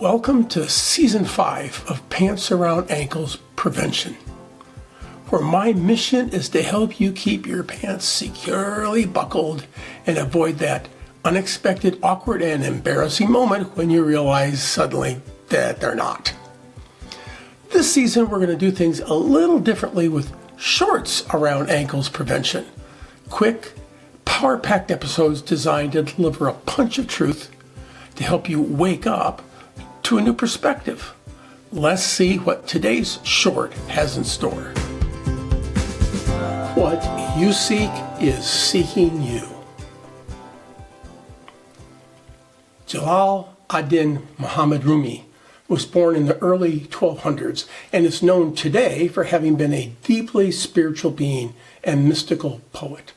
Welcome to Season 5 of Pants Around Ankles Prevention, where my mission is to help you keep your pants securely buckled and avoid that unexpected, awkward, and embarrassing moment when you realize suddenly that they're not. This season, we're going to do things a little differently with Shorts Around Ankles Prevention. Quick, power-packed episodes designed to deliver a punch of truth to help you wake up to a new perspective. Let's see what today's short has in store. What you seek is seeking you. Jalal ad-Din Muhammad Rumi was born in the early 1200s and is known today for having been a deeply spiritual being and mystical poet.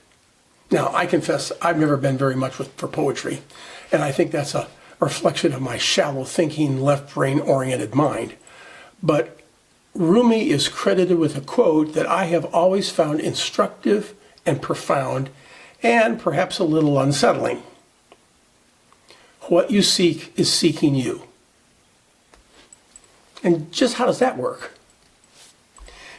Now, I confess I've never been very much for poetry, and I think that's a reflection of my shallow thinking, left-brain oriented mind. But Rumi is credited with a quote that I have always found instructive and profound, and perhaps a little unsettling. What you seek is seeking you. And just how does that work?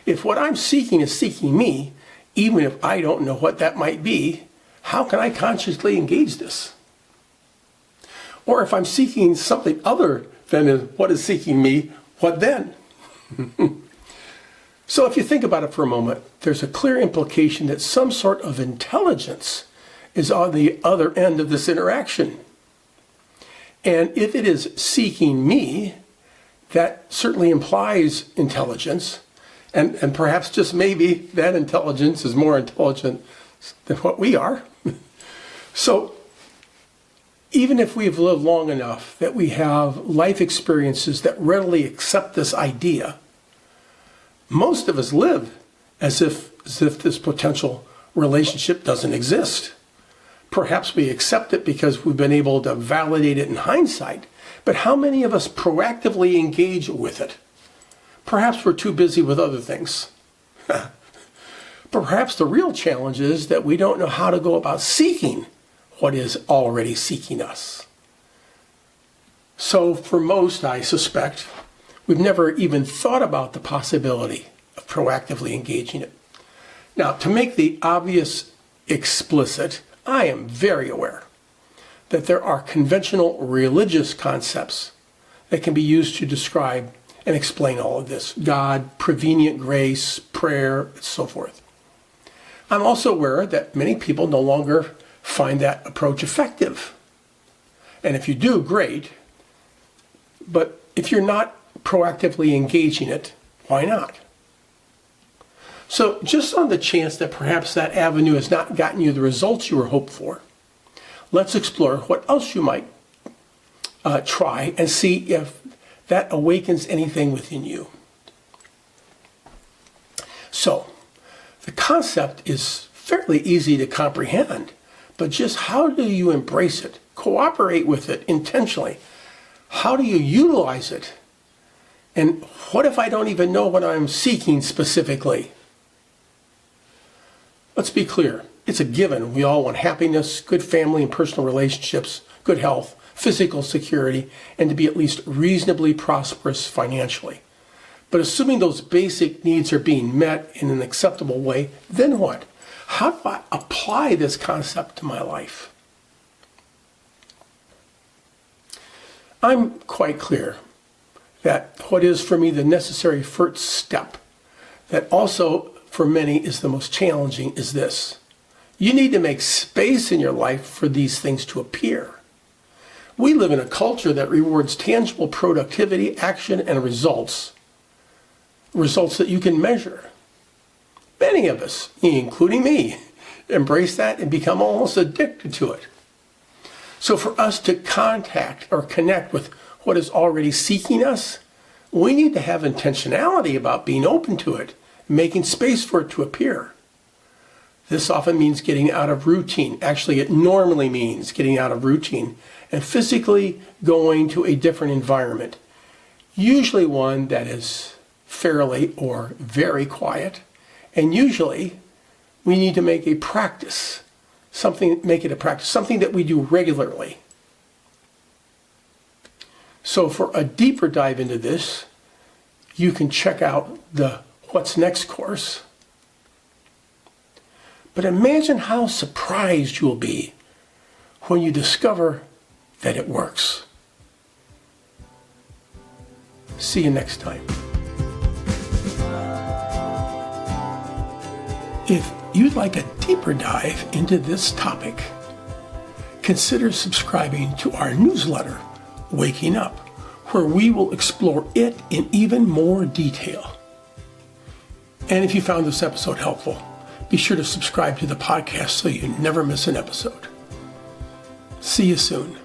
If what I'm seeking is seeking me, even if I don't know what that might be, how can I consciously engage this? Or if I'm seeking something other than what is seeking me, what then? So if you think about it for a moment, there's a clear implication that some sort of intelligence is on the other end of this interaction. And if it is seeking me, that certainly implies intelligence. And perhaps just maybe that intelligence is more intelligent than what we are. So even if we've lived long enough that we have life experiences that readily accept this idea, most of us live as if this potential relationship doesn't exist. Perhaps we accept it because we've been able to validate it in hindsight, but how many of us proactively engage with it? Perhaps we're too busy with other things. Perhaps the real challenge is that we don't know how to go about seeking what is already seeking us. So for most, I suspect, we've never even thought about the possibility of proactively engaging it. Now, to make the obvious explicit, I am very aware that there are conventional religious concepts that can be used to describe and explain all of this: God, prevenient grace, prayer, and so forth. I'm also aware that many people no longer find that approach effective. And if you do, great. But if you're not proactively engaging it, why not? So just on the chance that perhaps that avenue has not gotten you the results you were hoping for, let's explore what else you might try and see if that awakens anything within you. So the concept is fairly easy to comprehend, but just how do you embrace it, cooperate with it intentionally? How do you utilize it? And what if I don't even know what I'm seeking specifically? Let's be clear. It's a given. We all want happiness, good family and personal relationships, good health, physical security, and to be at least reasonably prosperous financially. But assuming those basic needs are being met in an acceptable way, then what? How do I apply this concept to my life? I'm quite clear that what is for me the necessary first step, that also for many is the most challenging, is this. You need to make space in your life for these things to appear. We live in a culture that rewards tangible productivity, action, and results that you can measure. Many of us, including me, embrace that and become almost addicted to it. So for us to contact or connect with what is already seeking us, we need to have intentionality about being open to it, making space for it to appear. This often means getting out of routine. Actually, it normally means getting out of routine and physically going to a different environment, usually one that is fairly or very quiet. And usually we need to make a practice, something that we do regularly. So for a deeper dive into this, you can check out the What's Next course. But imagine how surprised you'll be when you discover that it works. See you next time. If you'd like a deeper dive into this topic, consider subscribing to our newsletter, Waking Up, where we will explore it in even more detail. And if you found this episode helpful, be sure to subscribe to the podcast so you never miss an episode. See you soon.